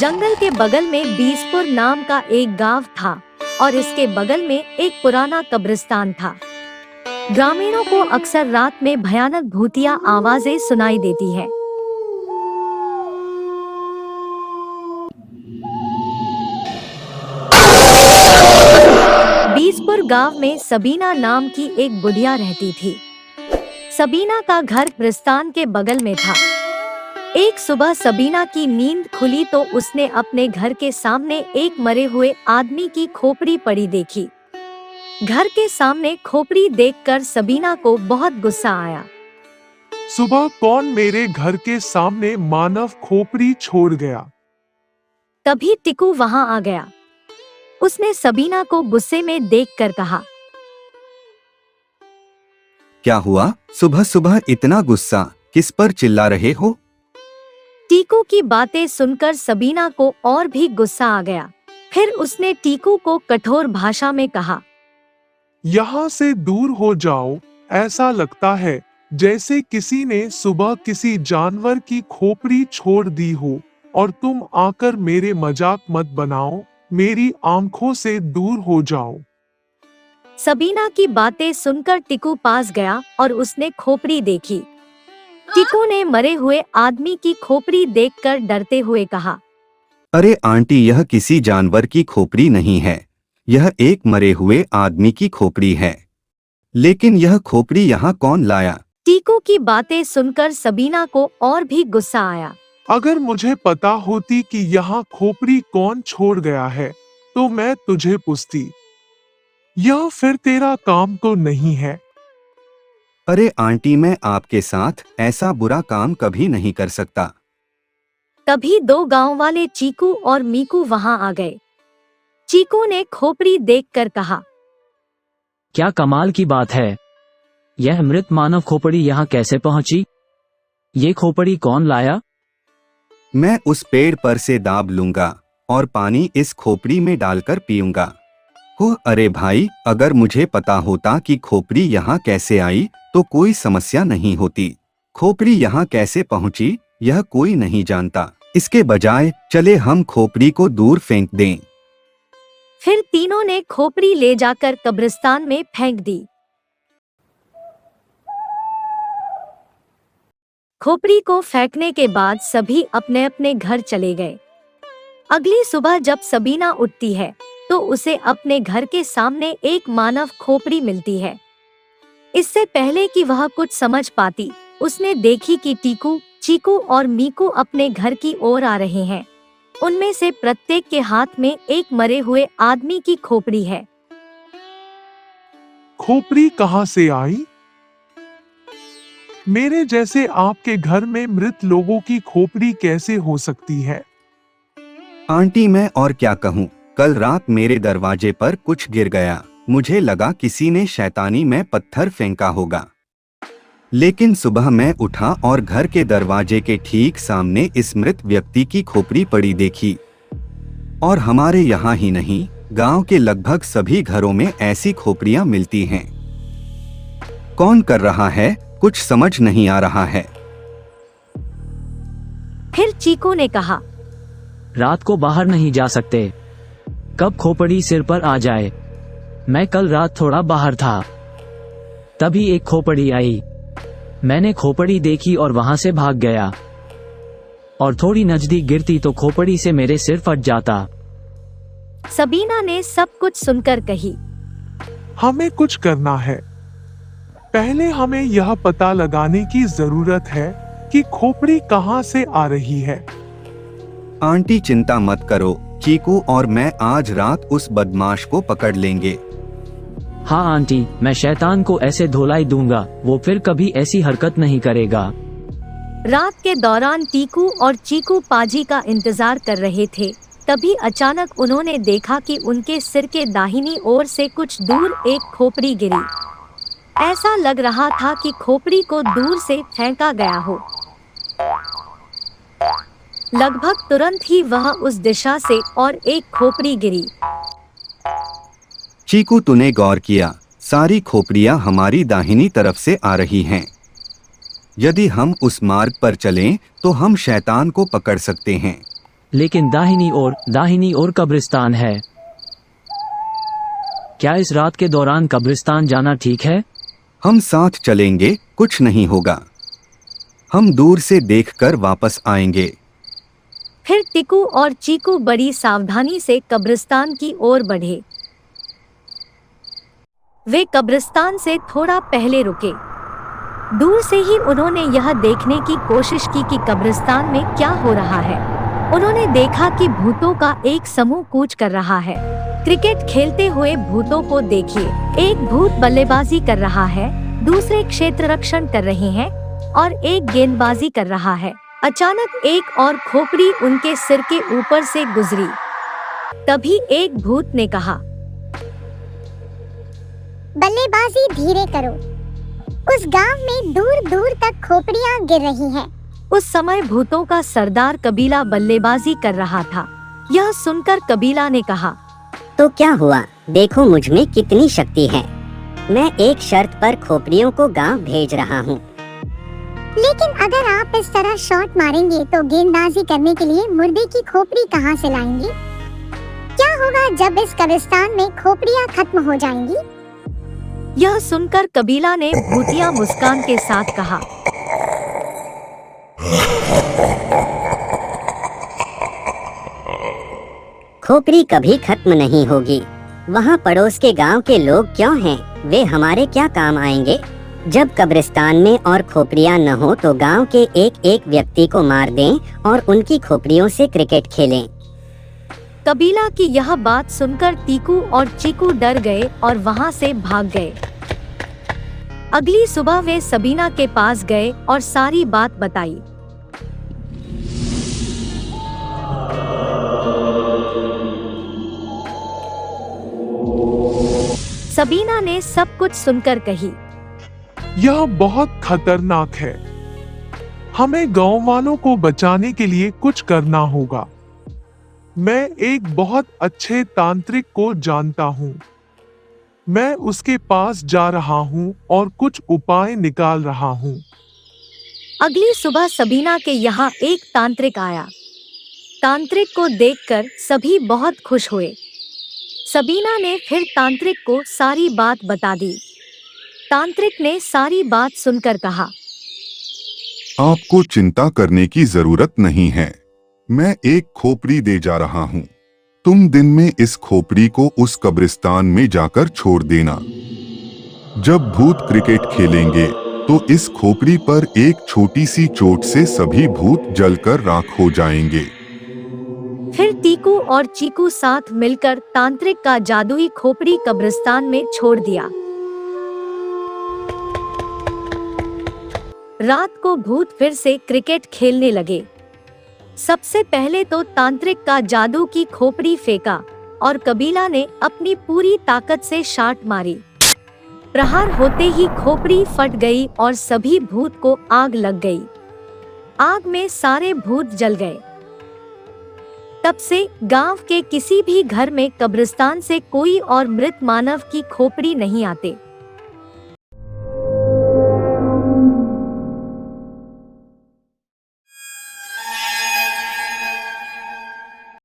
जंगल के बगल में बीसपुर नाम का एक गांव था और इसके बगल में एक पुराना कब्रिस्तान था। ग्रामीणों को अक्सर रात में भयानक भूतिया आवाजें सुनाई देती है। बीसपुर गांव में सबीना नाम की एक बुढ़िया रहती थी। सबीना का घर कब्रिस्तान के बगल में था। एक सुबह सबीना की नींद खुली तो उसने अपने घर के सामने एक मरे हुए आदमी की खोपड़ी पड़ी देखी। घर के सामने खोपड़ी देखकर सबीना को बहुत गुस्सा आया। सुबह कौन मेरे घर के सामने मानव खोपड़ी छोड़ गया? तभी टिकू वहां आ गया। उसने सबीना को गुस्से में देखकर कहा, क्या हुआ? सुबह सुबह इतना गुस्सा, किस पर चिल्ला रहे हो? टीकू की बातें सुनकर सबीना को और भी गुस्सा आ गया। फिर उसने टीकू को कठोर भाषा में कहा, यहाँ से दूर हो जाओ। ऐसा लगता है जैसे किसी ने सुबह किसी जानवर की खोपड़ी छोड़ दी हो और तुम आकर मेरे मजाक मत बनाओ। मेरी आंखों से दूर हो जाओ। सबीना की बातें सुनकर टिकू पास गया और उसने खोपड़ी देखी। टिकू ने मरे हुए आदमी की खोपड़ी देखकर डरते हुए कहा, अरे आंटी, यह किसी जानवर की खोपड़ी नहीं है, यह एक मरे हुए आदमी की खोपड़ी है। लेकिन यह खोपड़ी यहाँ कौन लाया? टीकू की बातें सुनकर सबीना को और भी गुस्सा आया। अगर मुझे पता होती कि यहाँ खोपड़ी कौन छोड़ गया है तो मैं तुझे पूछती। यह फिर तेरा काम तो नहीं है। अरे आंटी, मैं आपके साथ ऐसा बुरा काम कभी नहीं कर सकता। तभी दो गांव वाले चीकू और मीकू वहां आ गए। चीकू ने खोपड़ी देखकर कहा, क्या कमाल की बात है, यह मृत मानव खोपड़ी यहाँ कैसे पहुंची? ये खोपड़ी कौन लाया? मैं उस पेड़ पर से दाब लूंगा और पानी इस खोपड़ी में डालकर पीऊंगा। ओह अरे भाई, अगर मुझे पता होता कि खोपड़ी यहाँ कैसे आई तो कोई समस्या नहीं होती। खोपड़ी यहाँ कैसे पहुंची यह कोई नहीं जानता। इसके बजाय चले हम खोपड़ी को दूर फेंक दें। फिर तीनों ने खोपड़ी ले जाकर कब्रिस्तान में फेंक दी। खोपड़ी को फेंकने के बाद सभी अपने अपने घर चले गए। अगली सुबह जब सबीना उठती है तो उसे अपने घर के सामने एक मानव खोपड़ी मिलती है। इससे पहले कि वह कुछ समझ पाती, उसने देखी कि टीकू, चीकू और मीकू अपने घर की ओर आ रहे हैं। उनमें से प्रत्येक के हाथ में एक मरे हुए आदमी की खोपड़ी है। खोपड़ी कहाँ से आई? मेरे जैसे आपके घर में मृत लोगों की खोपड़ी कैसे हो सकती है? आंटी, मैं और क्या कहूँ, कल रात मेरे दरवाजे पर कुछ गिर गया। मुझे लगा किसी ने शैतानी में पत्थर फेंका होगा। लेकिन सुबह मैं उठा और घर के दरवाजे के ठीक सामने इस मृत व्यक्ति की खोपड़ी पड़ी देखी। और हमारे यहाँ ही नहीं, गांव के लगभग सभी घरों में ऐसी खोपड़ियां मिलती हैं। कौन कर रहा है, कुछ समझ नहीं आ रहा है। फिर चीकू ने कहा, रात को बाहर नहीं जा सकते, कब खोपड़ी सिर पर आ जाए। मैं कल रात थोड़ा बाहर था, तभी एक खोपड़ी आई। मैंने खोपड़ी देखी और वहां से भाग गया, और थोड़ी नजदीक गिरती तो खोपड़ी से मेरे सिर फट जाता। सबीना ने सब कुछ सुनकर कही, हमें कुछ करना है। पहले हमें यह पता लगाने की जरूरत है कि खोपड़ी कहाँ से आ रही है। आंटी चिंता मत करो, चीकू और मैं आज रात उस बदमाश को पकड़ लेंगे। हाँ आंटी, मैं शैतान को ऐसे धोलाई दूंगा, वो फिर कभी ऐसी हरकत नहीं करेगा। रात के दौरान टीकू और चीकू पाजी का इंतजार कर रहे थे। तभी अचानक उन्होंने देखा कि उनके सिर के दाहिनी ओर से कुछ दूर एक खोपड़ी गिरी। ऐसा लग रहा था कि खोपड़ी को दूर से फेंका गया हो। लगभग तुरंत ही वह उस दिशा से और एक खोपड़ी गिरी। चीकू, तूने गौर किया, सारी खोपड़ियां हमारी दाहिनी तरफ से आ रही हैं। यदि हम उस मार्ग पर चलें तो हम शैतान को पकड़ सकते हैं। लेकिन दाहिनी ओर कब्रिस्तान है। क्या इस रात के दौरान कब्रिस्तान जाना ठीक है? हम साथ चलेंगे, कुछ नहीं होगा। हम दूर से देखकर वापस आएंगे। फिर टीकू और चीकू बड़ी सावधानी से कब्रिस्तान की ओर बढ़े। वे कब्रिस्तान से थोड़ा पहले रुके। दूर से ही उन्होंने यह देखने की कोशिश की कि कब्रिस्तान में क्या हो रहा है। उन्होंने देखा कि भूतों का एक समूह कूच कर रहा है। क्रिकेट खेलते हुए भूतों को देखिए। एक भूत बल्लेबाजी कर रहा है, दूसरे क्षेत्र रक्षण कर रहे हैं और एक गेंदबाजी कर रहा है। अचानक एक और खोपड़ी उनके सिर के ऊपर से गुजरी। तभी एक भूत ने कहा, बल्लेबाजी धीरे करो, उस गांव में दूर दूर तक खोपड़ियां गिर रही हैं। उस समय भूतों का सरदार कबीला बल्लेबाजी कर रहा था। यह सुनकर कबीला ने कहा, तो क्या हुआ, देखो मुझ में कितनी शक्ति है। मैं एक शर्त पर खोपड़ियों को गांव भेज रहा हूँ। लेकिन अगर आप इस तरह शॉट मारेंगे तो गेंदबाजी करने के लिए मुर्दे की खोपड़ी कहाँ से लाएंगे? क्या होगा जब इस कब्रिस्तान में खोपड़ियाँ खत्म हो जाएंगी? यह सुनकर कबीला ने भूतिया मुस्कान के साथ कहा, खोपड़ी कभी खत्म नहीं होगी। वहाँ पड़ोस के गांव के लोग क्यों हैं? वे हमारे क्या काम आएंगे? जब कब्रिस्तान में और खोपड़ियाँ न हो तो गांव के एक एक व्यक्ति को मार दें और उनकी खोपड़ियों से क्रिकेट खेलें। कबीला की यह बात सुनकर टीकू और चीकू डर गए और वहां से भाग गए। अगली सुबह वे सबीना के पास गए और सारी बात बताई। सबीना ने सब कुछ सुनकर कही, यह बहुत खतरनाक है। हमें गांव वालों को बचाने के लिए कुछ करना होगा। मैं एक बहुत अच्छे तांत्रिक को जानता हूँ। मैं उसके पास जा रहा हूँ और कुछ उपाय निकाल रहा हूँ। अगली सुबह सबीना के यहाँ एक तांत्रिक आया। तांत्रिक को देखकर सभी बहुत खुश हुए। सबीना ने फिर तांत्रिक को सारी बात बता दी। तांत्रिक ने सारी बात सुनकर कहा, आपको चिंता करने की जरूरत नहीं है। मैं एक खोपड़ी दे जा रहा हूँ। तुम दिन में इस खोपड़ी को उस कब्रिस्तान में जाकर छोड़ देना। जब भूत क्रिकेट खेलेंगे तो इस खोपड़ी पर एक छोटी सी चोट से सभी भूत जलकर राख हो जाएंगे। फिर टीकू और चीकू साथ मिलकर तांत्रिक का जादुई खोपड़ी कब्रिस्तान में छोड़ दिया। रात को भूत फिर से क्रिकेट खेलने लगे। सबसे पहले तो तांत्रिक का जादू की खोपड़ी फेंका और कबीला ने अपनी पूरी ताकत से शॉट मारी। प्रहार होते ही खोपड़ी फट गई और सभी भूत को आग लग गई। आग में सारे भूत जल गए। तब से गांव के किसी भी घर में कब्रिस्तान से कोई और मृत मानव की खोपड़ी नहीं आते।